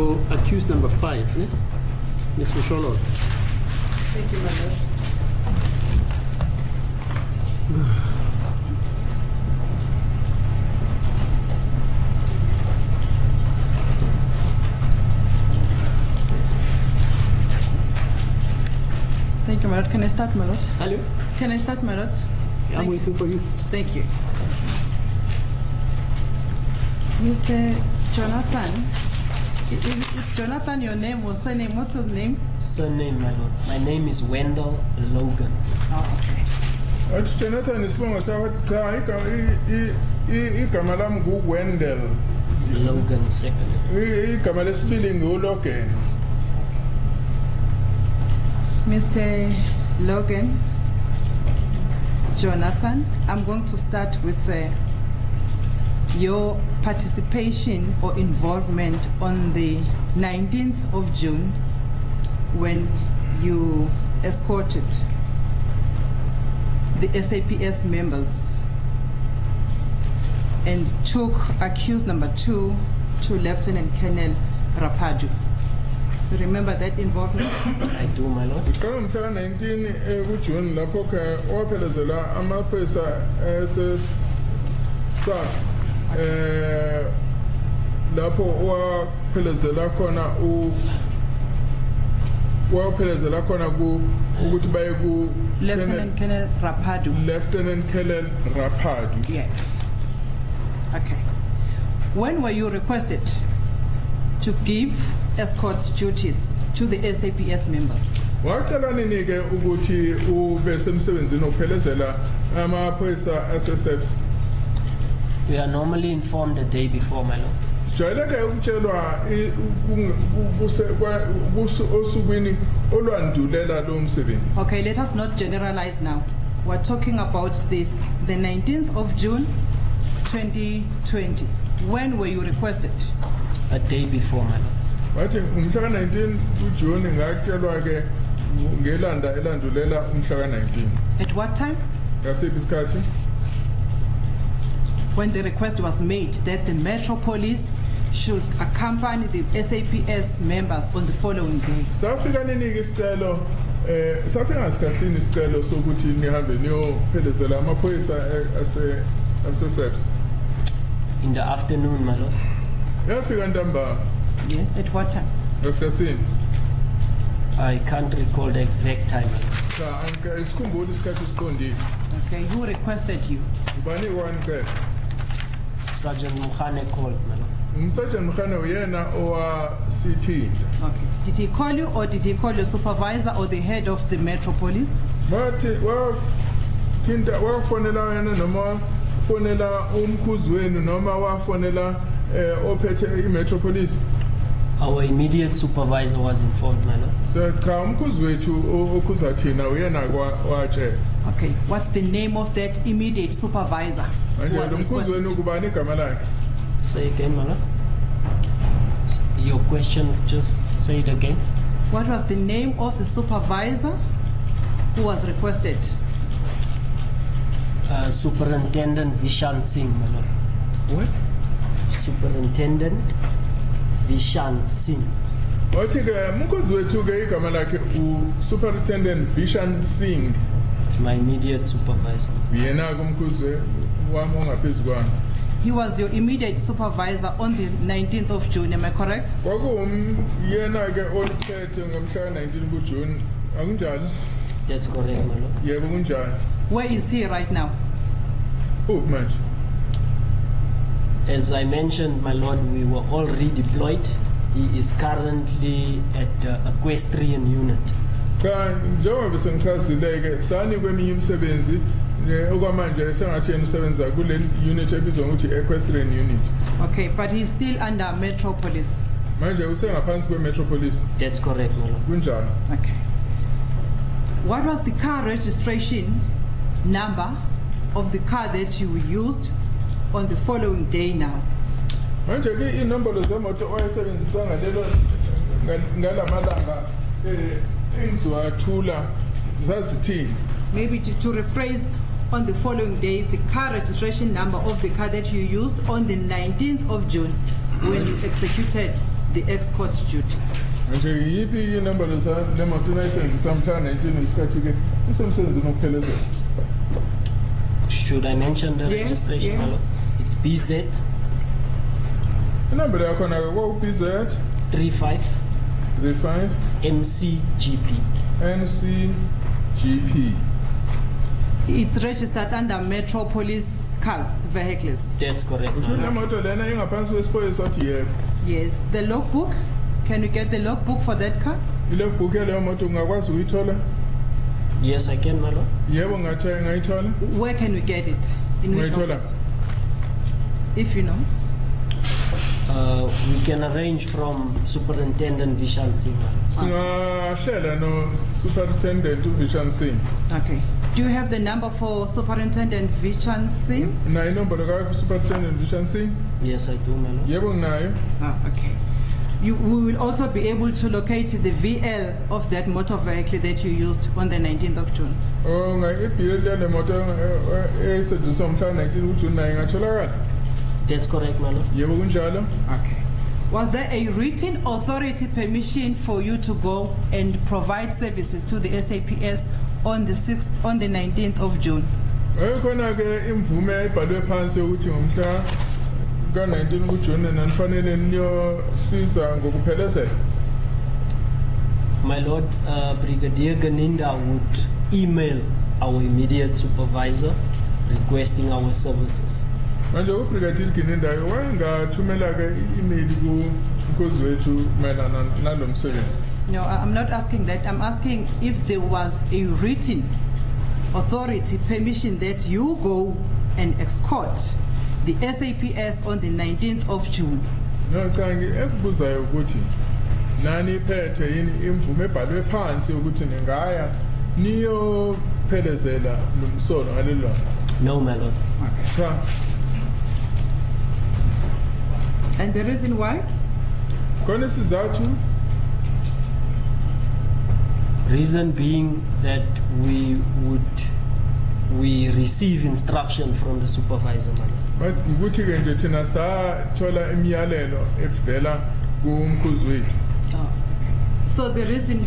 for accused number 5, ne? Ms. Mshololo. Thank you, my lord. Thank you, my lord. Can I start, my lord? Hello? Can I start, my lord? I'm waiting for you. Thank you. Mr. Jonathan, is Jonathan your name or surname? What's your name? Surname, my lord. My name is Wendel Logan. Oh, okay. Athi Jonathan isibongo sakho cha igama lami nguWendel. Logan second. Igama lesibili nguLogan. Mr. Logan Jonathan, I'm going to start with your participation or involvement on the 19th of June when you escorted the SAPS members and took accused number 2 to Lieutenant Colonel Rapadu. You remember that involvement? I do, my lord. Iqala mhla 19 kuJune lapho ke waphelezela amaphoyisa SAPS lapho waphelezela khona ukuthi baye ku Lieutenant Colonel Rapadu. Lieutenant Colonel Rapadu. Yes. Okay. When were you requested to give escort duties to the SAPS members? Wacela nini ke ukuthi ube semsebenzini ophelezela amaphoyisa SSFs? We are normally informed the day before, my lord. Sijayeleke ukutshelwa osukwini olwandulela lo msebenzi. Okay, let us not generalize now. We're talking about this, the 19th of June, 2020. When were you requested? A day before, my lord. Wathi umhla ka-19 kuJune ngatshelwa ke ngelanda elandulela umhla ka-19. At what time? Ngasiphi isikhathi? When the request was made that the Metro Police should accompany the SAPS members on the following day. Safika nini ke isicelo safika ngasikhathini isicelo sokuthi nihambe niyophelezela amaphoyisa ase-SAPS? In the afternoon, my lord. Yafika ntambama. Yes, at what time? Ngasikhathini? I can't recall the exact time. Cha, isikhumbula isikhathi esiqondile. Okay, who requested you? Ubani wanicela? Sergeant Mukhane called, my lord. Umsergeant Mukhane uyena owasithinda. Okay. Did he call you or did he call your supervisor or the head of the Metro Police? Bathi wathinta wafonela yena noma fonela umkhuzi wenu noma wafonela ophethe iMetro Police? Our immediate supervisor was informed, my lord. So cha umkhuzi wethu okhuza thina uyena watshela. Okay. What's the name of that immediate supervisor? Manje lo mkhuzi wenu kubani igama lakhe? Say again, my lord. Your question, just say it again. What was the name of the supervisor who was requested? Superintendent Vishan Singh, my lord. What? Superintendent Vishan Singh. Wathi ke umkhuzi wethu ke igama lakhe uSuperintendent Vishan Singh. It's my immediate supervisor. Yena ke umkhuzi wami ongaphezulu kwami. He was your immediate supervisor on the 19th of June, am I correct? Yena ke oliphethe ngomhla 19 kuJune. Akunjalo? That's correct, my lord. Yebo kunjalo. Where is he right now? Oh, manje. As I mentioned, my lord, we were all redeployed. He is currently at the equestrian unit. Cha njengoba sengichazile ke sani kweminye imisebenzi okwamanje sengathi emsebenza kule unit ebizwa ngokuthi equestrian unit. Okay, but he's still under Metro Police. Manje usengaphansi kweMetro Police. That's correct, my lord. Kunjalo. Okay. What was the car registration number of the car that you used on the following day now? Manje ke inombolo zemoto oyisebenzisa ngalelo ngalamalanga engizowathula zazithini? Maybe to rephrase, on the following day, the car registration number of the car that you used on the 19th of June when you executed the escort duties. Nje yipi inamba le moto license samtha 19 isikhathi ke isemsenzini okuphelezela. Should I mention the Yes, registration? yes. My lord? It's BZ Inamba yakho na ko PZ 35 35 MCGP. NCGP. It's registered under Metro Police cars, vehicles. That's correct. my Usho lord. le moto lena ingaphansi kwesiphoyisa othi yebo. Yes, the logbook. Can we get the logbook for that car? Ile book leyo moto ungakwazi uyithola? Yes, I can, my lord. Yebo ngayithola. Where can we get it? In which Ungayithola? office? If you know. We can arrange from Superintendent Vishan Singh. my lord. Singahlela no Superintendent uVishan Singh. Okay. Do you have the number for Superintendent Vichan Singh? Na inombolo ka Superintendent uVishan Singh? Yes, I do, my lord. Yebo nginayo. Okay. We will also be able to locate the VL of that motor vehicle that you used on the 19th of June. Oh ngayibhile le moto esetshenziswa mhla 19 uJune nayo ngatholakala. That's correct, my lord. Yebo kunjalo. Okay. Was there a written authority permission for you to go and provide services to the SAPS on the 19th of June? Khona ke imvume ebhalwe phansi ukuthi ngomhla ka 19 uJune nanifanele niyosiza ngokuphelezela. My lord, Brigadier Ganinda would email our immediate supervisor requesting our services. Manje uBrigadier Gininda wangathumela ke i-email kumkhozi wethu mayelana nalomsebenzi. No, I'm not asking that. I'm asking if there was a written authority permission that you go and escort the SAPS on the 19th of June. No cha ekubuzayo ukuthi nani iphethe yini imvume ebhalwe phansi ukuthi ningaya niyophelezela nomsolo ngalelo. No, my lord. Cha And the reason why? khona isizathu Reason being that we receive instruction from the supervisor, my lord. ukuthi ke nje thina sathola imiyalelo evela kumkhozi wethu. Oh, okay. So the reason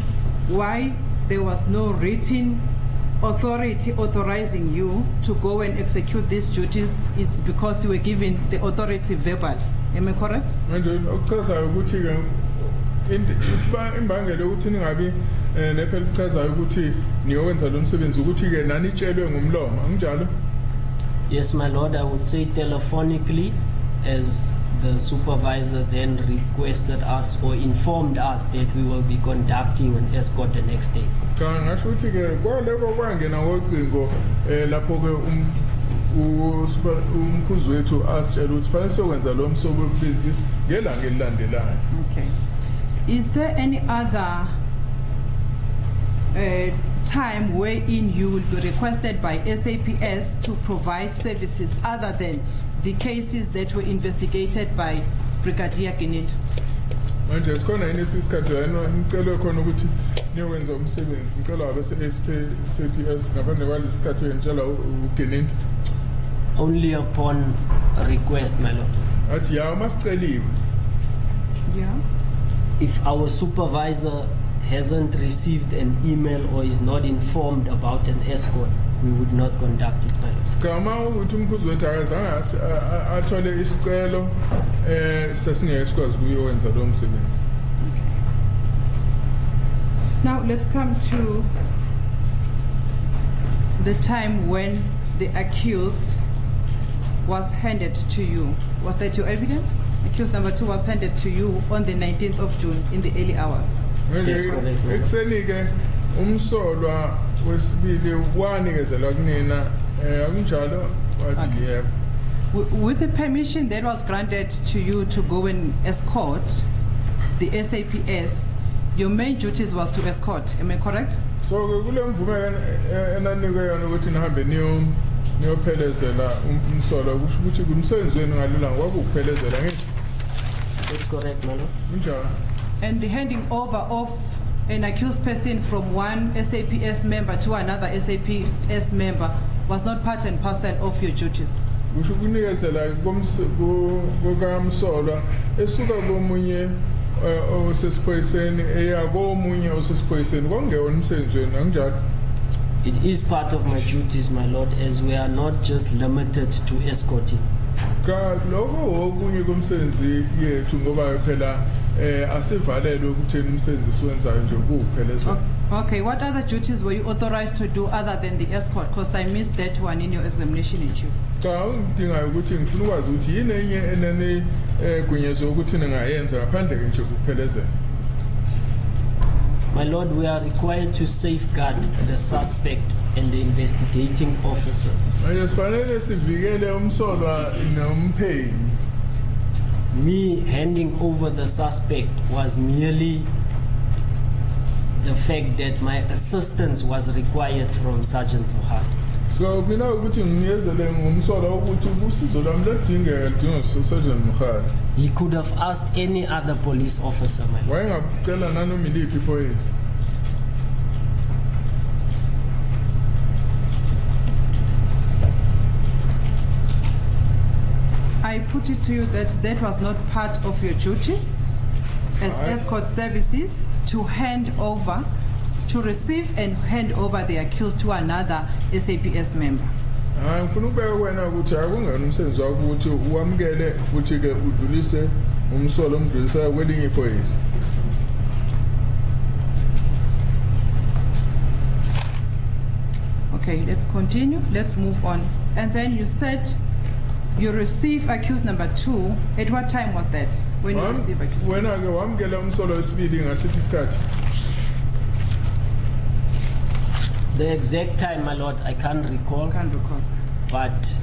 why there was no written authority authorizing you to go and execute these duties, it's because you were given the authority verbal. Am I correct? Manje okuchazayo ukuthi ke imbangela ukuthi ningabi nephela kuchazayo ukuthi niyokwenza lo msebenzi ukuthi ke nani itshelwe ngumlomo kunjalo. Yes, my lord, I would say telephonically, as the supervisor then requested us or informed us that we will be conducting an escort the next day. Cha ngasho ukuthi ke kwaleko kwangena ngocingo lapho ke umkhuzi wethu asitshela ukuthi fanele siyokwenza lo msebenzi ngelanga elilandelayo. Okay. Is there any other time wherein you will be requested by SAPS to provide services other than the cases that were investigated by Brigadier Gininda? Manje sikhona yini isikhathi yena ngicela khona ukuthi niyowenza umsebenzi ngicela abase SAPS ngaphandle kwalesikhathi ngicela uGininda. Only upon request, my lord. Athi ya masiceliwe. Yeah. If our supervisor hasn't received an email or is not informed about an escort, we would not conduct it, my lord. Kama ukuthi umkhuzi wethu akazange athole isicelo sasingeke sikwazi kuyowenza lo msebenzi. Now let's come to the time when the accused was handed to you. Was that your evidence? Accused number 2 was handed to you on the 19th of June in the early hours. That's correct. Ekseni ke umsolwa wesibili wanikezelwa kunina akunjalo wathi Okay. yebo. With the permission that was granted to you to go and escort the SAPS, your main duties was to escort. Am I correct? So ke kule mvume enanikwe yona ukuthi nihambe niyophelezela umsolwa kusho ukuthi kumsebenzi wenu ngalula ngokuphelezela ngithi That's correct, my lord. kunjalo. And the handing over of an accused person from one SAPS member to another SAPS member was not part and parcel of your duties. Kusho kunikezela kokamsolwa esuka komunye osesiphoyiseni eya komunye osesiphoyiseni kongewona umsebenzi wenu anginjalo? It is part of my duties, my lord, as we are not just limited to escorting. Ka lokho okunye komsebenzi yethu ngoba phela asivalelwe ukuthena umsebenzi siwenzayo nje kuphela. Okay, what other duties were you authorized to do other than the escort? Because I missed that one in your examination in chief. Cha ngidingayo ukuthi ngifuna ukwazi ukuthi yini enye enene gunyezo ukuthi ningayenza ngaphandle ke nje kuphelezela. My lord, we are required to safeguard the suspect and the investigating officers. Manje sifanele sivikele umsolwa nomphenyi. Me handing over the suspect was merely the fact that my assistance was required from Sergeant Muhammad. So mina ukuthi ngiyezele ngumsolwa ukuthi usizo lami ledingeka lidinga Sergeant Muhammad. He could have asked any other police officer, my lord. Wayengacela nanoma iliphi iphoyisa. I put it to you that that was not part of your duties as escort services to hand over, to receive and hand over the accused to another SAPS member. Ngifuna ukubeka wena ukuthi akungena umsebenzi wakho ukuthi uwamukele futhi ke udlulise umsolo omdlulisa kwelinye iphoyisa. Okay, let's continue. Let's move on. And then you said you received accused number 2. At what time was that? When you received accused? Wena ke wamukela umsolo wesibili ngasiphi isikhathi? The exact time, my lord, I can't recall. Can't recall. But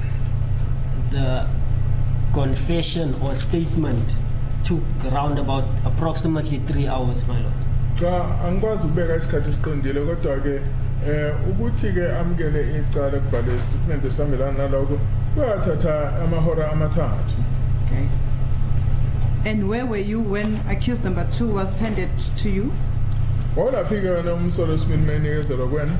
the confession or statement took around about approximately 3 hours, my lord. Cha angikwazi ukubeka isikhathi esiqondile kodwa ke ukuthi ke amukele icala kubhale statement esambelana naloko kwathatha amahora amathathu. Okay. And where were you when accused number 2 was handed to you? Olaphi ke wena umsolo wesibili menikezelwa kwena?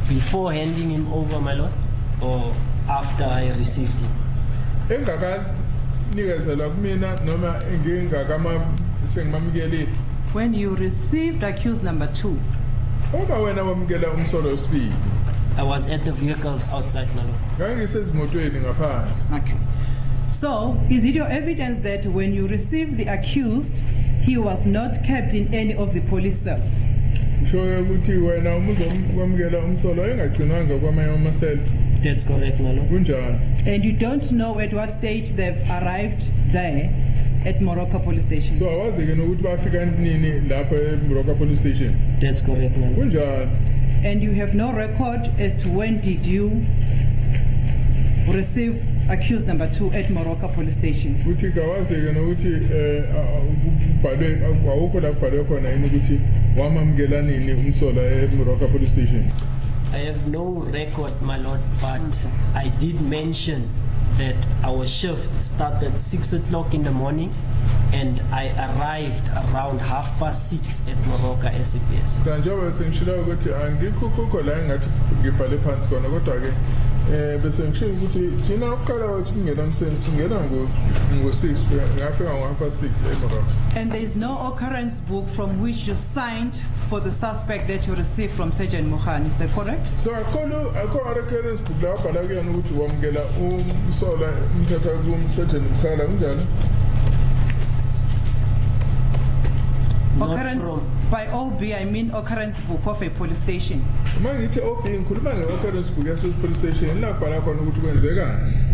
Before handing him over, my lord, or after I received him? Engakanikezela kumina noma engingakama sengimamukele. When you received accused number 2. Uma wena wamukela umsolo wesibili. I was at the vehicles outside, my lord. Ngangisezimotweni ngaphandle. Okay. So, is it your evidence that when you received the accused, he was not kept in any of the police cells? Shoyo ukuthi wena umuzomkwamukela umsolo engagcinanga kwamanye amasela. That's correct, my lord. Kunjani? And you don't know at what stage they've arrived there at Moroka Police Station? So awazi ke nokuthi bafika nini lapha eMoroka Police Station. That's correct, my lord. Kunjani? And you have no record as to when did you receive accused number 2 at Moroka Police Station? Futhi kawazi ke nokuthi ubhalwe awukho la kubhalwe khona yini ukuthi wamamukela nini umsola eMoroka Police Station. I have no record, my lord, but I did mention that our shift started 6 o'clock in the morning and I arrived around 6:30 at Moroka SAPS. Kanjalo sengishilo ukuthi angikho la engathi ngibhale phansi khona kodwa ke bese ngishilo ukuthi thina uqala ukuthi kungena umsebenzi ngena ngo6 ngafika ngo6 eMoroka. And there is no occurrence book from which you signed for the suspect that you received from Sergeant Mohan, is that correct? So akho occurrence book la bhala kuyena ukuthi wamukela umsola umthatha kumSergeant Mkhala kunjani? Occurrence by OB, I mean occurrence book of a police station. Uma ngithi OB ngikhuluma nge-occurrence book yase police station la bhala khona ukuthi kwenzekani.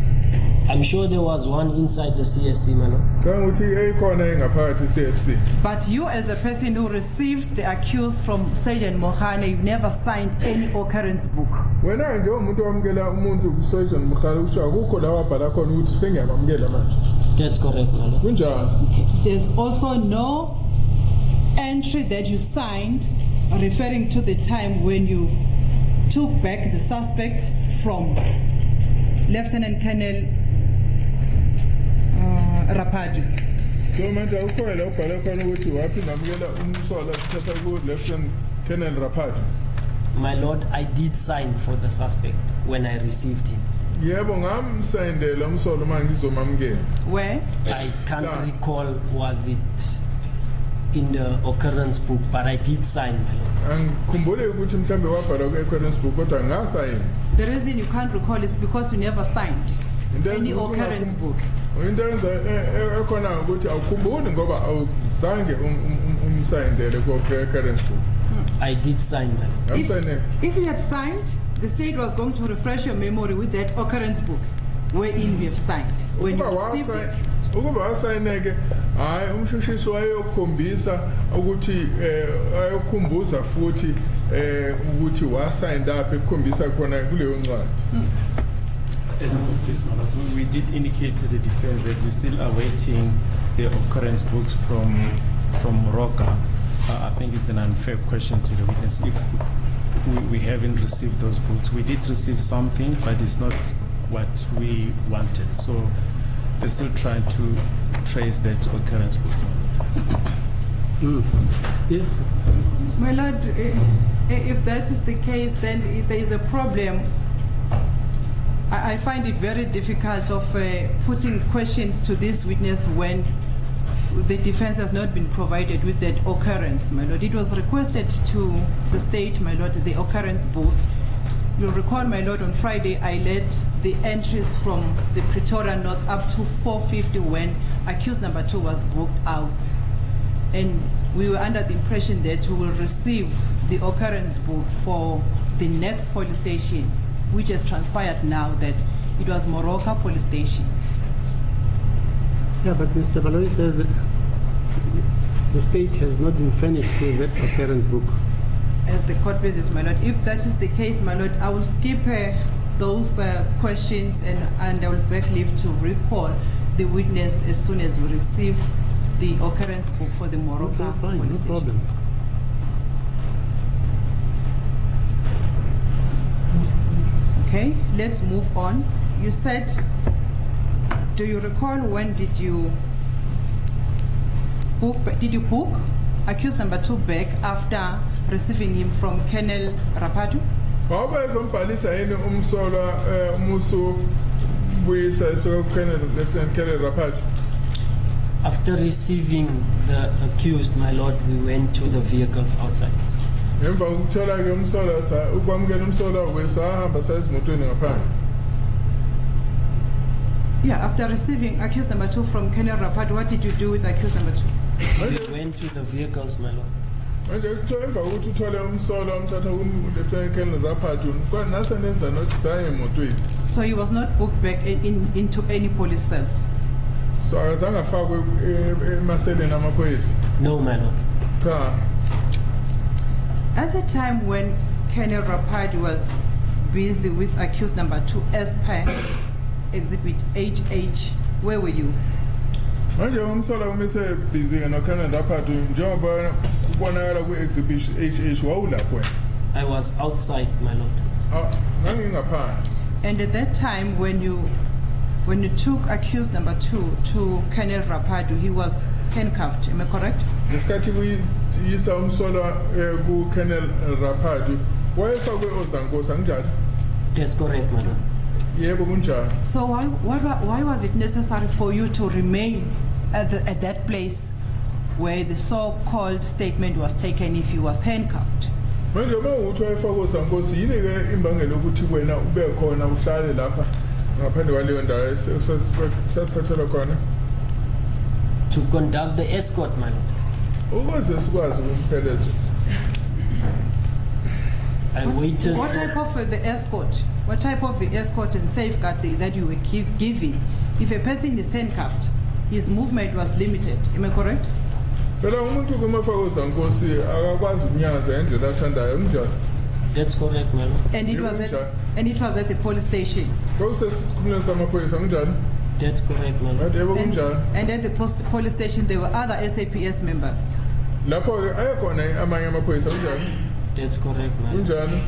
I'm sure there was one inside the CSC, my lord. Kanguthi eyikhona engaphakathi CSC. But you as a person who received the accused from Sergeant Mohane, you never signed any occurrence book. Wena nje umuntu wamukela umuntu kuSergeant Mkhala usho akukho la wabhala khona ukuthi sengiyamamukela manje. That's correct, my lord. Kunjani? Okay. There's also no entry that you signed referring to the time when you took back the suspect from Lieutenant Colonel Rapaju. So manje akukho la ubhala khona ukuthi waphi namukela umsola uthatha ku Lieutenant Colonel Rapaju. My lord, I did sign for the suspect when I received him. Yebo ngamsendela umsolo mangizomamukela. Where? I can't recall, was it in the occurrence book, but I did sign, my lord. Angikhumbule ukuthi mhlambe wabhala ku-occurrence book kodwa ngasayini. The reason you can't recall is because you never signed any occurrence book. Into enza ekhona ukuthi awukhumbuli ngoba awuzange umsayindele ku-occurrence book. I did sign, my lord. If you had signed, the state was going to refresh your memory with that occurrence book wherein we have signed. When you received it. Ukuba wasayineke hayi umshushisi wayokhombisa ukuthi ayokhumbuza futhi ukuthi wasayined up ekukhombisa khona kuleyo ncwadi. As a police matter, we did indicate to the defense that we're still awaiting the occurrence books from Roka. I think it's an unfair question to the witness if we haven't received those books. We did receive something, but it's not what we wanted. So they're still trying to trace that occurrence book. Yes. My lord, if that is the case, then there is a problem. I find it very difficult of putting questions to this witness when the defense has not been provided with that occurrence, my lord. It was requested to the state, my lord, the occurrence book. You'll recall, my lord, on Friday I led the entries from the Pretoria North up to 4:50 when accused number 2 was booked out. And we were under the impression that we will receive the occurrence book for the next police station, which has transpired now that it was Moroka Police Station. Yeah, but Mr. Baloyi says that the state has not been furnished with that occurrence book. As the court basis, my lord, if that is the case, my lord, I will skip those questions and I will beg leave to recall the witness as soon as we receive the occurrence book for the Moroka Okay, fine, Police no Station. problem. Okay, let's move on. You said, do you recall when did you book accused number 2 back after receiving him from Colonel Rapadu? Waba ezombhalisa yini umsolwa umusu buyisa so Colonel Lieutenant Colonel Rapadu? After receiving the accused, my lord, we went to the vehicles outside. Emva ukuthola ke umsolwa sa ukwamukela umsolwa wesahamba sayizimotweni ngaphandle. Yeah, after receiving accused number 2 from Colonel Rapadu, what did you do with accused number 2? We went to the vehicles, my lord. Manje emva ukuthi uthole umsolwa umthatha Lieutenant Colonel Rapadu kwanasa nenza nothi saye emotweni. So he was not booked back into any police cells? So akazange afakwe emaseleni amaphoyisa. No, my lord. Cha. At the time when Colonel Rapadu was busy with accused number 2 as per exhibit HH, where were you? Manje umsolwa umise busy no Colonel Rapadu njengoba kubonakala ku-exhibition HH wawulapho wena? I was outside, my lord. Ngangingaphandle. And at that time when you took accused number 2 to Colonel Rapadu, he was handcuffed, am I correct? Ngesikhathi kuyisa umsolwa ku-Colonel Rapadu wayefakwe ozankosi anginjalo? That's correct, my lord. Yebo kunjalo. So why was it necessary for you to remain at that place where the so-called statement was taken if he was handcuffed? Manje uma uthi wayefakwe ozankosi yini ke imbangela ukuthi wena ube khona uhlale lapha ngaphandle kwaleyo ndawo sasithathelwa khona? To conduct the escort, my lord. Ukuze sikwazi ukumpheleza. I waited. What type of the escort? What type of the escort and safeguard that you were giving? If a person is handcuffed, his movement was limited. Am I correct? Phela umuntu kumafakwe ozankosi akakwazi ukunyaza indlela athandayo kunjalo. That's correct, my lord. And it was at the police station. Kwasesikhumulweni samaphoyisa kunjalo? That's correct, my lord. Yebo kunjalo. And at the police station there were other SAPS members. Lapho ke ayakhona amanye amaphoyisa kunjalo? That's correct, my lord. Kunjalo.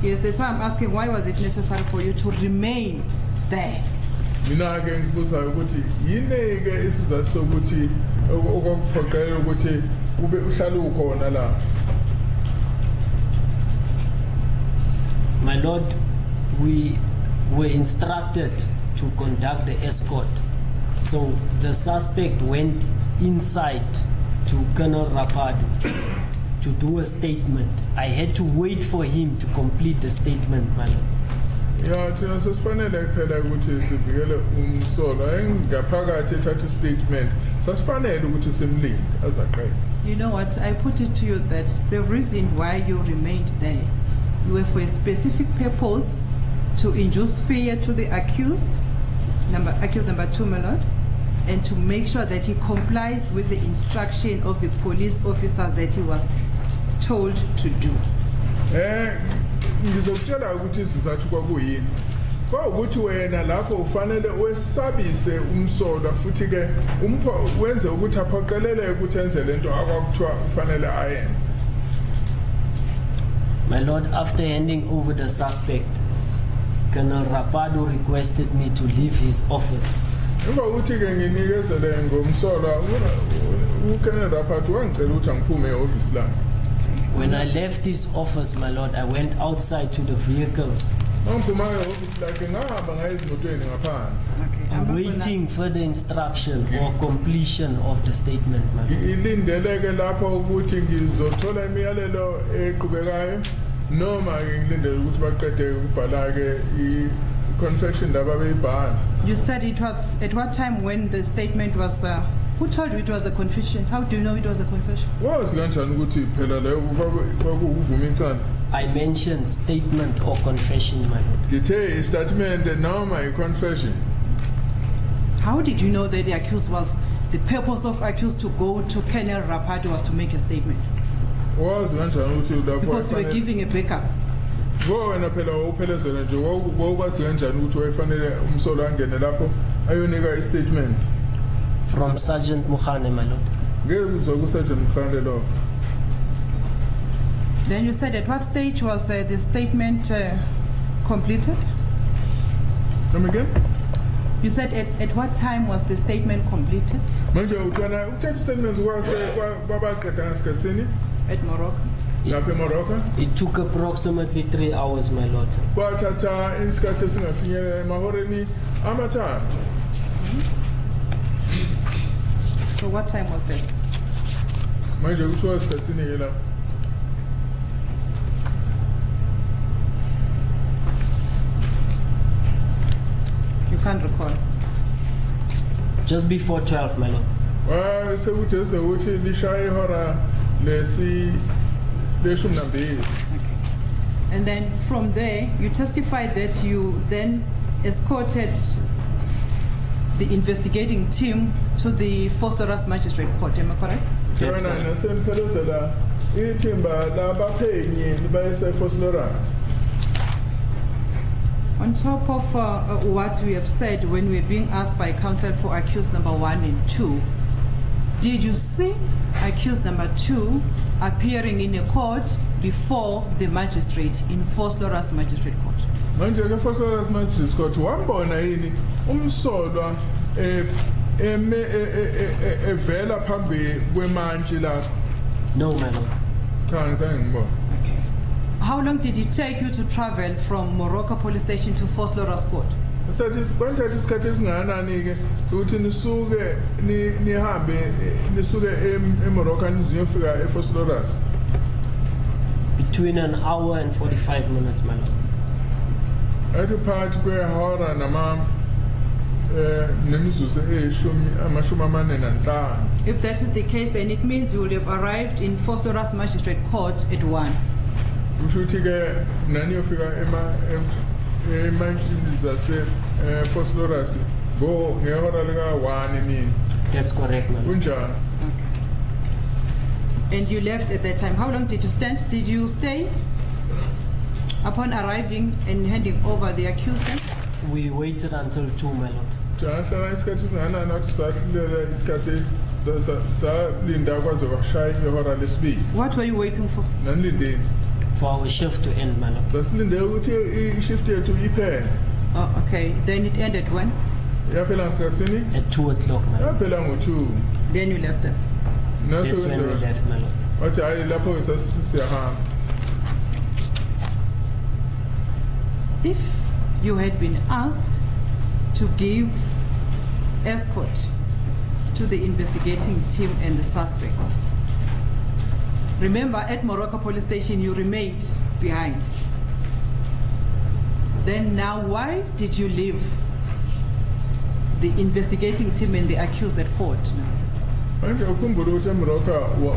Yes, that's why I'm asking, why was it necessary for you to remain there? Mina ke ngibuza ukuthi yini ke isizathu sokuthi okuphoqelela ukuthi ube uhlala ukhona la? My lord, we were instructed to conduct the escort. So the suspect went inside to Colonel Rapado to do a statement. I had to wait for him to complete the statement, my lord. Yeah, thina sesifanele kuphela ukuthi sivikele umsolo engaphakathi ethatha statement. Sasifanele ukuthi simlinde azaqede. You know what? I put it to you that the reason why you remained there, you were for a specific purpose to induce fear to the accused number 2, my lord, and to make sure that he complies with the instruction of the police officer that he was told to do. Ngizokutshela ukuthi sizathu kwakuyini. Kwawukuthi wena lapho ufanele wesabise umsolwa futhi ke wenze ukuthi aphoqelele ukuthi enze lento akwakuthiwa ufanele ayenze. My lord, after handing over the suspect, Colonel Rapado requested me to leave his office. Emva ukuthi ke nginikezele ngomsolwa uKenel Rapado wangicela ukuthi angiphume e-office lakhe. When I left his office, my lord, I went outside to the vehicles. I'm waiting for the instruction or completion of the statement, my lord. You said it was at what time when the statement was who told you it was a confession? How do you know it was a confession? I mentioned statement or confession, my lord. How did you know that the accused was, the purpose of accused to go to Colonel Rapado was to make a statement? Because you were giving a backup. From Sergeant Mukhane, my lord. Then you said at what stage was the statement completed? Come again? You said at what time was the statement completed? At Morocco. It took approximately 3 hours, my lord. So what time was that? You can't recall. Just before 12, my lord. Okay. And then from there, you testified that you then escorted the investigating team to the Force Magistrate Court. Am I correct? That's correct. On top of what we have said when we are being asked by counsel for accused number 1 and 2, did you see accused number 2 appearing in a court before the magistrate in Force Magistrate Court? Manje ke Force Magistrate Court wambona yini umsolwa evela phambi kwemantshi lapho? No, my lord. Cha ngizange ngibona. Okay. How long did it take you to travel from Morocco Police Station to Force Court? Kwanthatha isikhathi esingakanani ke ukuthi nisuke nihambe nisuke eMorocco niziyofika eForce Lawrence? Between an hour and 45 minutes, my lord. At part kwehora nemizuzu amashumi amane nanhlanu. If that is the case, then it means you will have arrived in Force Magistrate Court at 1. Ushuthi ke nani yofika emantshini zase Force Lawrence go ngehora lika 1 emini. That's correct, my lord. Kunjani? Okay. And you left at that time. How long did you stand? Did you stay upon arriving and handing over the accused? We waited until 2, my lord. Jahlala isikhathi singakanani nathi sasilela isikhathi salinda kwaze kwashaya ihora lesibili. What were you waiting for? Nanilindeni. For our shift to end, my lord. Sasilinde ukuthi ishift yethu iphele. Oh, okay. Then it ended when? Yaphela ngasikhathini? At 2 o'clock, my lord. Yaphela ngo-2. Then you left them. That's when we left, my lord. Wathi hayi lapho sasiyahamba. If you had been asked to give escort to the investigating team and the suspects. Remember, at Moroka Police Station, you remained behind. Then now, why did you leave the investigating team and the accused at court now? Manje ukhumbula ukuthi eMoroka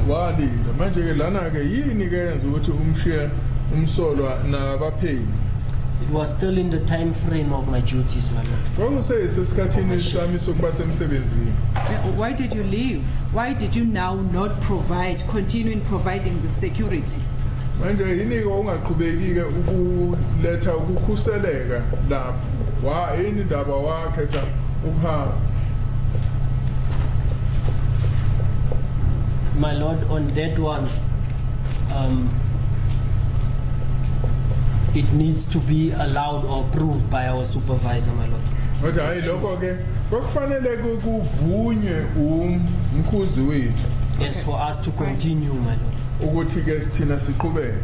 walinda manje ke lana ke yini ke yenza ukuthi umshiye umsolwa nabaphenyi. It was still in the time frame of my duties, my lord. Kwakusesikhathini sami sokuba semsebenzini. Why did you leave? Why did you now not continue providing the security? Manje yini ke ungaqhubeki ke ukuletha ukukhuseleka lapho. Yini indaba wakhetha ukuhamba? My lord, on that one, it needs to be allowed or approved by our supervisor, my lord. Kodwa hayi lokho ke kwakufanele kuvunywe umkhuzi wethu. Yes, for us to continue, my lord. Ukuthi ke sithina siqhubeke.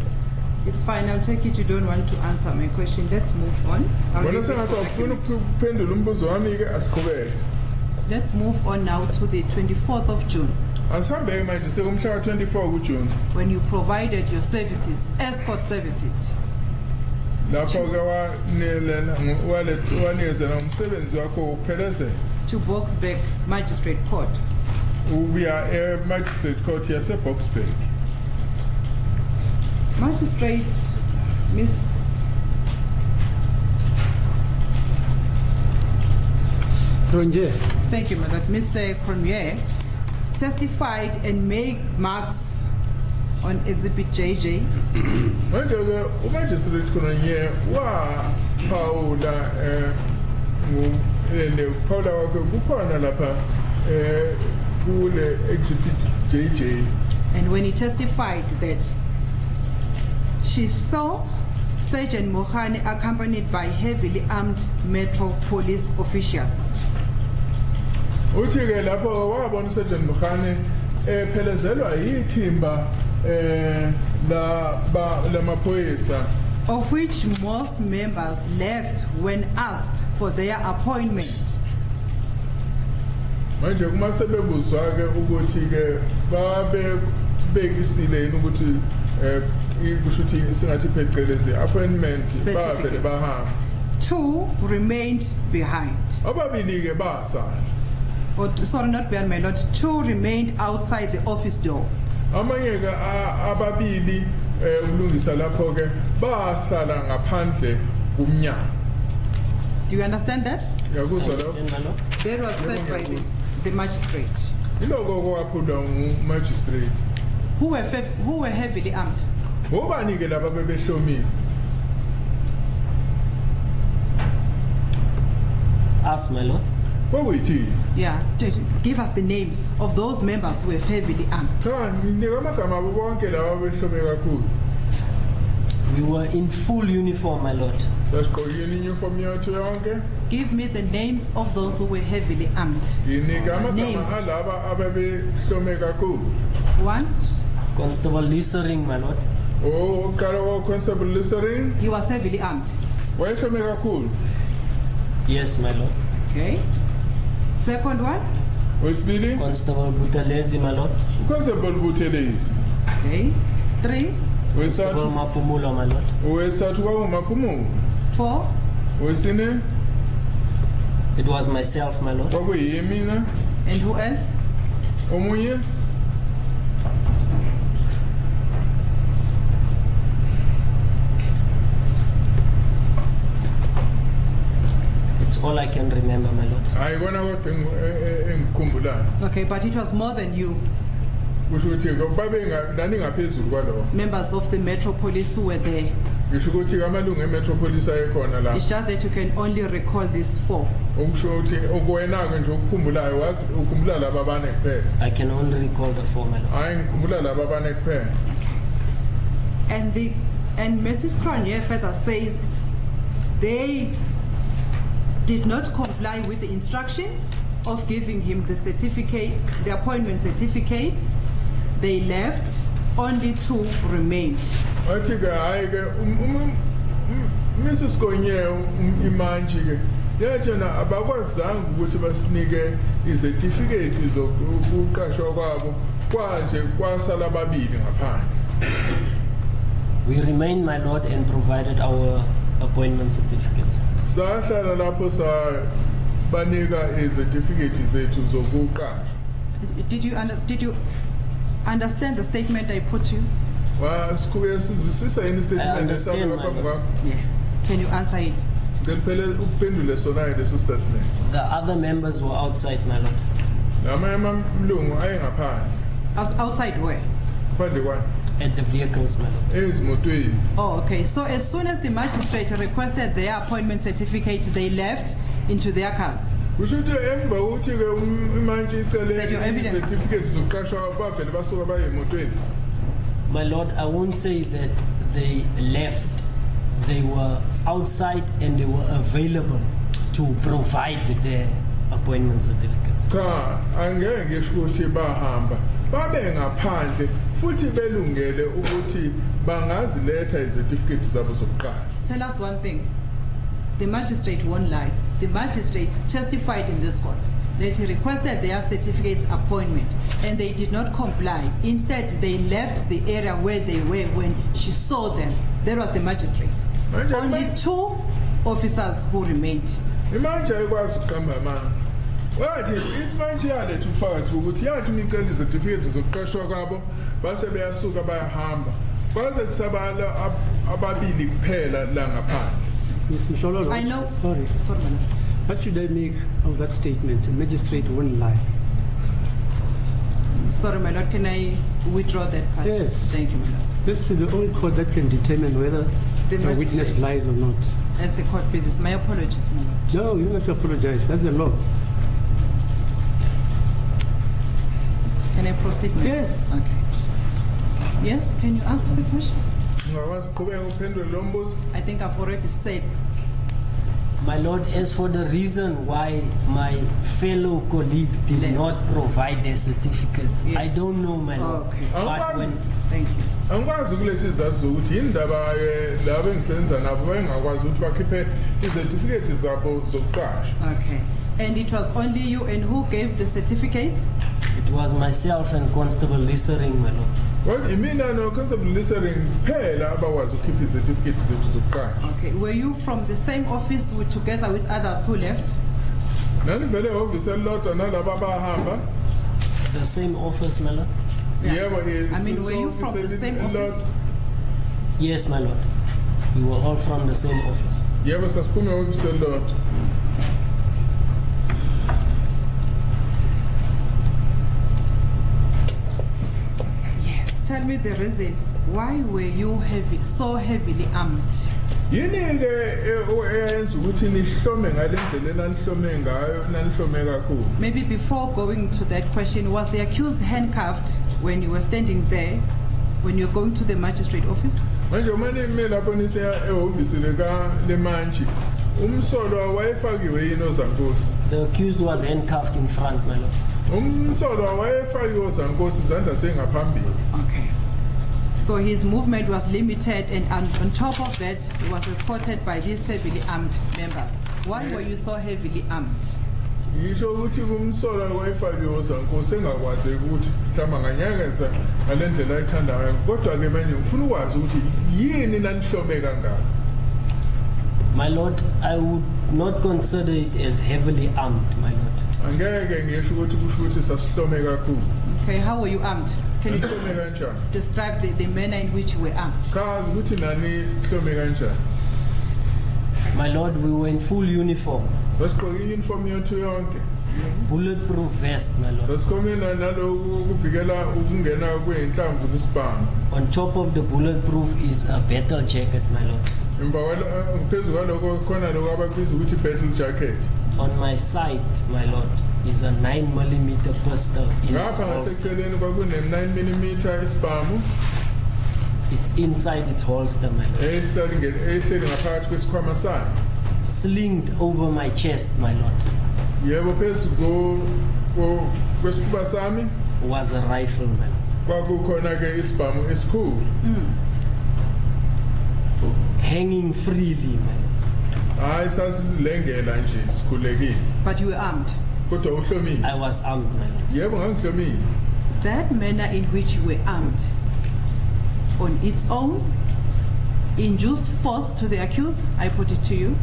It's fine, I'll take it. You don't want to answer my question. Let's move on. Bona sengathi awufuna ukuphendula umbuzo wami ke asiqhubeke. Let's move on now to the 24th of June. Asihambeke manje sekumhla ka 24 kuJune. When you provided your services, escort services. Lapho ke wanikezela umsebenzi wakho upheleze. To Boksburg Magistrate Court. Ubuya Magistrate Court yase-Boksburg. Magistrate, Miss Cronje. Thank you, Madam. Miss Cormier testified and made marks on Exhibit JJ. Manje ke uMagistrate Cronje waphawula phawula wakhe kukhona lapha kule Exhibit JJ. And when he testified that she saw Sergeant Mohane accompanied by heavily armed Metro Police officials. Uthi ke lapho wabona uSergeant Mohane ephelezelwa yithimba la maphoyisa, of which most members left when asked for their appointment. Manje kuma sebebuzwa ke ukuthi ke babekisile yini ukuthi kushuthi singathi phecelezi appointment bavele bahamba. 2 remained behind. Ababili ke basala. Sorry, not behind, my lord. 2 remained outside the office door. Amanye ke ababili ulungisa lapho ke basala ngaphandle kumnyango. Do you understand that? Yakuzwa lapho. That was said by the magistrate. Iloko kwaphula uMagistrate. Who were heavily armed. Ngobani ke laba bebehlomile? Ask, my lord. Kwakuyithi? Yeah, give us the names of those members who were heavily armed. Cha, nginika amagama abo bonke laba behlome kakhulu. We were in full uniform, my lord. Sasiqokile uniform yethu yonke. Give me the names of those who were heavily armed. Nginika amagama Names. alaba ababehlome kakhulu. 1, Constable Lissering, my lord. Uqala Constable Lissering he was heavily armed. wayehlome kakhulu. Yes, my lord. Okay. Second one. Wesibili Constable Butalezi, my lord. Constable Buthelezi. Okay. 3, Constable Wesathu Mapumulo, my lord. kwakuMaphumulo. 4, Wesine It was myself, my lord. kwakuyimina. and who else? Omunye It's all I can remember, my lord. hayi kona kodwa engikhumbulayo. Okay, but it was more than you. Kusho ukuthi babe ngaphezulu kwalowo. Members of the Metro Police who were there. Ngisho ukuthi amalungu eMetro Police ayekhona la. It's just that you can only recall these 4. Okusho ukuthi okuwenake nje ukukhumbulayo wazi ukhumbula laba abane kuphela. I can only recall the 4, my lord. Hayi ngikhumbula laba abane kuphela. And Mrs. Cronje further says they did not comply with the instruction of giving him the certificate, the appointment certificates. They left, only 2 remained. Wathi ke hayi ke Mrs. Konye imanje ke yatshena abakwazanga ukuthi basinike izertificate zokuqashwa kwabo kwanje kwasala ababili ngaphandle. We remained, my lord, and provided our appointment certificates. Sahlala lapho sa banika izertificate zethu zokuqashwa. Did you understand the statement I put you? Was sizwisisa yini statement esabeka phambi kwakho? Yes. Can you answer it? Ngeliphele ukuphendule sona leso statement. The other members were outside, my lord. Namanye amamlungu ayengaphandle. Outside where? Phandle kwani? At the vehicles, my lord. Ezimotweni. Oh, okay. So as soon as the magistrate requested their appointment certificates, they left into their cars. Kushuthi emva ukuthi ke imanje icele That your evidence- certificates zokuqashwa bavele basuka baye emotweni. My lord, I won't say that they left. They were outside and they were available to provide their appointment certificates. Cha, angeke ngisho ukuthi bahamba. Babe ngaphandle futhi belungele ukuthi bangaziletha izertificates zabo zokuqashwa. Tell us one thing. The magistrate won't lie. The magistrate testified in this court that he requested their certificates appointment and they did not comply. Instead, they left the area where they were when she saw them. That was the magistrate. Manje Only 2 officers who remained. imanje ayikwazi ukuqamba amanga. Wathi ithi manje yaletha ufakazi ukuthi yathi ngicela izertificate zokuqashwa kwabo base beyasuka bayahamba. Kwaze kusabala ababili kuphela la ngaphandle. Ms. Mshololo, I know. Sorry. Sorry, madam. What should I make of that statement? The magistrate won't lie. Sorry, my lord. Can I withdraw that part? Yes. Thank you, my lord. This is the only court that can determine whether The a witness magistrate. lies or not. As the court business. My apologies, my lord. No, you don't have to apologize. That's the law. Can I proceed, my lord? Yes. Okay. Yes, can you answer the question? Ungakwazi ukuqhubeka uphendule lo mbuzo? I think I've already said. My lord, as for the reason why my fellow colleagues did Left. not provide their certificates, Yes. I don't know, my lord. Okay. But when Thank you. Angikwazi ukuletha izathu zokuthi indaba laba engisenza nabo bengakwazi ukuthi bakhiphe izertificate zabo zokuqashwa. Okay. And it was only you and who gave the certificates? it was myself and Constable Lissering, my lord. Well, imina no Constable Lissering phela abakwazi ukukhipha izertificate zethu zokuqashwa. Okay. Were you from the same office together with others who left? Nani vele office elilodwa nalabo abahamba? The same office, my lord? Yebo, I mean, were you from the same office? Yes, my lord. We were all from the same office. Yebo, sasiphume office elilodwa. Yes. Tell me the reason. Why were you so heavily armed? Yini ke eyenza ukuthi nihlome ngalendlela enanihlome ngayo nanihlome kakhulu? Maybe before going to that question, was the accused handcuffed when you were standing there, when you were going to the magistrate office? Manje uma nime lapho nisiya ehhovisi leMantshi, umsolwa wayefakiwe yini ozankosi? The accused was handcuffed in front, my lord. Umsolwa wayefakiwe ozankosi izandla zengaphambili. Okay. So his movement was limited, and on top of that, he was escorted by these heavily armed members. Why were you so heavily armed? Yisho ukuthi kumsolwa wayefakiwe ozankosi engakwazi ukuthi mhlawumbe nganyakeza ngalendlela ayithanda ngayo. Kodwa ke manje ngifuna ukwazi ukuthi yini nanihlome kangaka? My lord, I would not consider it as heavily armed, my lord. Angeke ngisho ukuthi kusho ukuthi sasihlome kakhulu. Okay, how were you armed? Can you Hlome kanjani? describe the manner in which you were armed? Chazi ukuthi nani hlome kanjani? My lord, we were in full uniform, Sasiqoke uniform yethu yonke. bulletproof vest, my lord. Sasikhomena naloku ukuvikela ukungena kweinhlamvu zesibhamu. On top of the bulletproof is a battle jacket, my lord. Emva phezulu kwaloko khona lokho ababiza ukuthi battle jacket. On my side, my lord, is a 9mm pistol in its Ngapha holster. ngaseceleni kwakune 9mm isibhamu It's inside its holster, my lord. ehleli ngaphakathi kwesikhwama sayo. Slinged over my chest, my lord, Yebo phezulu kwesifuba sami was a rifle, my lord. kwakukhona ke isibhamu esikhulu. hanging freely, my lord. Hayi sasizilengela nje sikhulekile. But you were armed. Kodwa uhlomile. I was armed, my lord. Yebo ngangihlomile. That manner in which you were armed, on its own, induced force to the accused, I put it to you.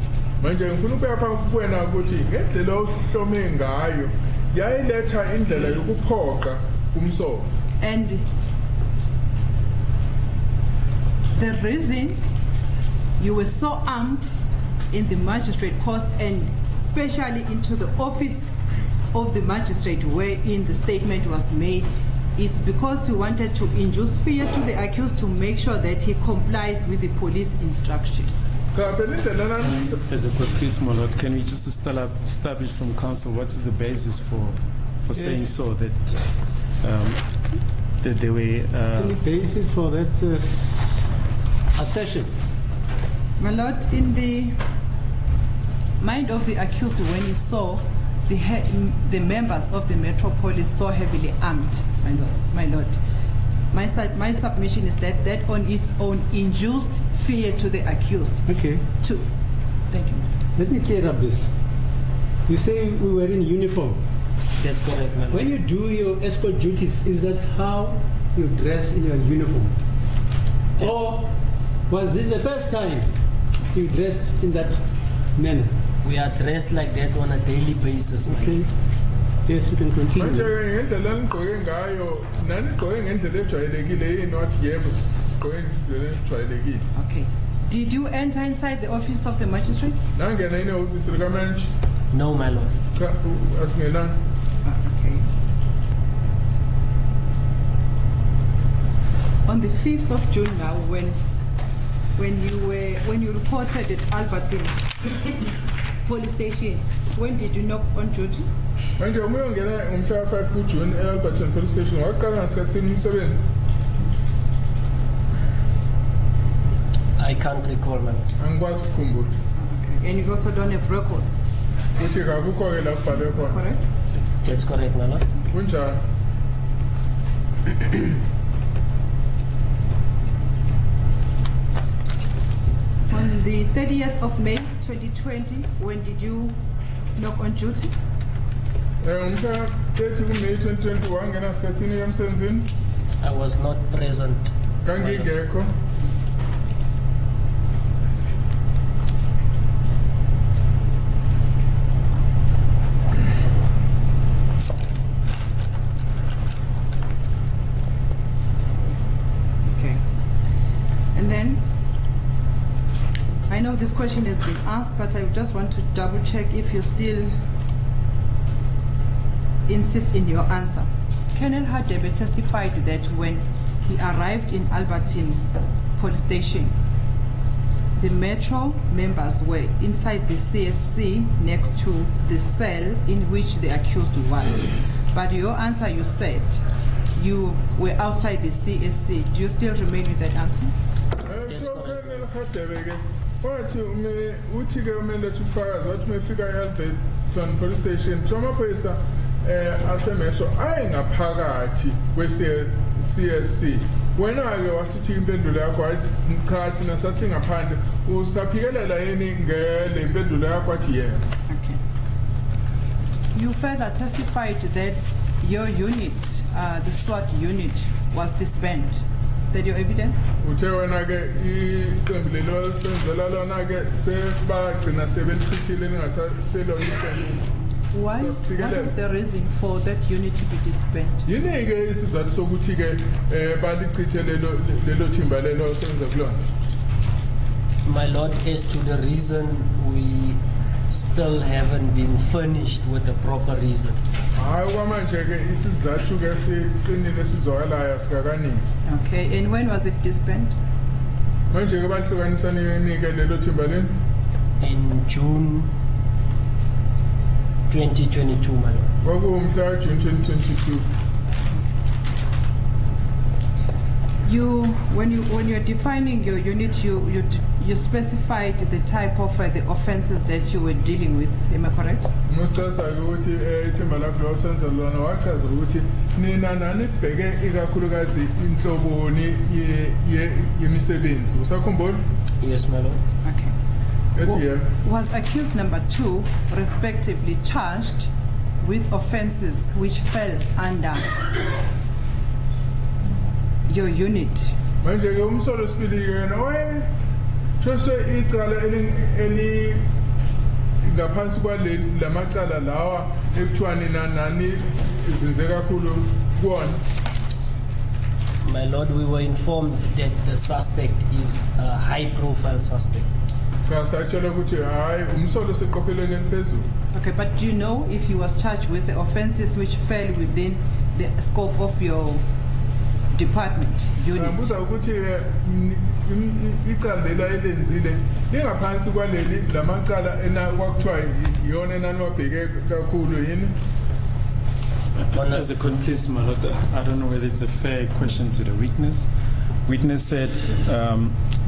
Manje ngifuna ukuya phambi kuwena ukuthi ngendlela ohlome ngayo yayiletha indlela yokuphoqa kumsolo. And the reason you were so armed in the magistrate court and especially into the office of the magistrate wherein the statement was made, it's because you wanted to induce fear to the accused to make sure that he complies with the police instruction. As a court, please, my lord, can we just establish from counsel what is the basis for saying so that that they were any basis for that assertion? My lord, in the mind of the accused, when he saw the members of the Metro Police so heavily armed, my lord, my submission is that that on its own induced fear to the accused. Okay. Thank you. Let me clear up this. You say we were in uniform. That's correct, my lord. When you do your escort duties, is that how you dress in your uniform? Yes. Or was this the first time you dressed in that manner? We are dressed like that on a daily basis, my Okay. lord. Yes, you can Manje continue. ngendlela nigqoke ngayo nanigqoke ngendlela ejwayelekile yini wathi yebo sigqoke ngendlela ejwayelekile. Okay. Did you enter inside the office of the magistrate? Nangena ine office lika manje. No, my lord. Cha asingenani. Okay. On the 5th of June now, when you reported at Albertine police station, when did you knock on duty? Manje uma uyongena ngomhla 5 kuJune eAlbertine police station waqala ngasikhathini umsebenzi. I can't recall, my lord. Angikwazi ukukhumbula. Okay. And you also don't have records, Uthi akukho ke la kubhalwe khona. correct? That's correct, my lord. Kunjani? On the 30th of May 2020, when did you knock on duty? Ngomhla 30 kuMay 2020 wangena ngasikhathini emsebenzini. I was not present. Kangingekho. Okay. And then, I know this question has been asked, but I just want to double check if you still insist in your answer. Colonel Hadebe testified that when he arrived in Albertine police station, the Metro members were inside the CSC next to the cell in which the accused was. But your answer, you said you were outside the CSC. Do you still remain with that answer? Yes, Hadebe wathi uthi ke umele ufakazi wathi mefika eAlbertine police station amaphoyisa asemetro ayengaphakathi kwe-CSC. Wena ke wasithi impendulo yakho wathi cha thina sasingaphandle usaphikelela yini ngale impendulo yakho wathi yena. Okay. You further testified that your unit, the SWAT unit, was disbanded. Is that your evidence? Uthe wena ke iqembu lelo senzela lona ke sebagcina sebelichithile ningaselona iqembu. Why? What is the reason for that unit to be disbanded? Yini ke isizathu sokuthi ke balichithe lelo thimba lelo senze kulona? My lord, as to the reason, we still haven't been furnished with a proper reason. Hayi kwamanje ke isizathu ke siqinile sizwakalayo sikakanini. Okay, and when was it disbanded? Manje ke bahlukanisa nike lelo thimba leni In June 2022, my lord. kwakuwumhla June 2022. When you're defining your unit, you specified the type of the offences that you were dealing with. Am I correct? Muchaza ukuthi ithimba lakho lo senza lona wachaza ukuthi nina nanibheke ikakhulukazi inhloboni yemisebenzi. Usakhumbula? Yes, my lord. Okay. Ethi Was accused number 2 respectively charged with offences which fell under your unit? manje ke umsolo sibili yena waye shose icala eli ngaphansi kwaleli lamacala lawa ekuthiwani nani izinze kakhulu kuona. My lord, we were informed that the suspect is a high-profile suspect. Cha satshela ukuthi hayi umsolo seqophelweni eliphezulu. Okay, but do you know if he was charged with the offences which fell within the scope of your department, unit? Ngibuza ukuthi icala lela elenzile lingaphansi kwaleli lamacala kwakuthiwa iyona enani wabheke kakhulu yini? As a please, my lord, I don't know whether it's a fair question to the witness. Witness said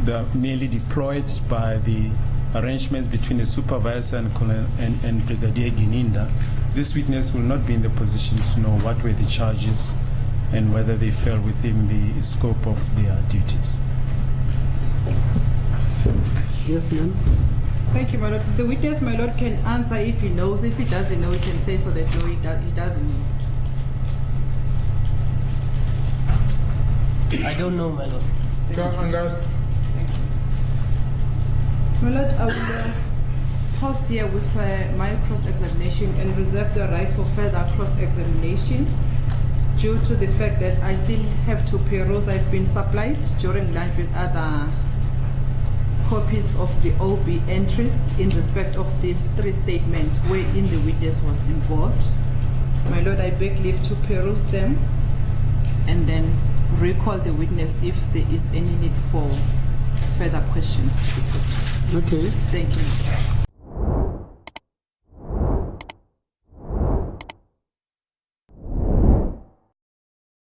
they're merely deployed by the arrangements between the supervisor and Brigadier Gininda. This witness will not be in the position to know what were the charges and whether they fell within the scope of their duties. Yes, ma'am. Thank you, my lord. The witness, my lord, can answer if he knows. If he doesn't know, he can say so that no, he doesn't know. I don't know, my lord. Cha angazi. My lord, I will pause here with my cross-examination and reserve the right for further cross-examination due to the fact that I still have two payrolls I've been supplied during lunch with other copies of the OB entries in respect of these 3 statements wherein the witness was involved. My lord, I beg leave to peruse them and then recall the witness if there is any need for further questions to be put. Okay. Thank you.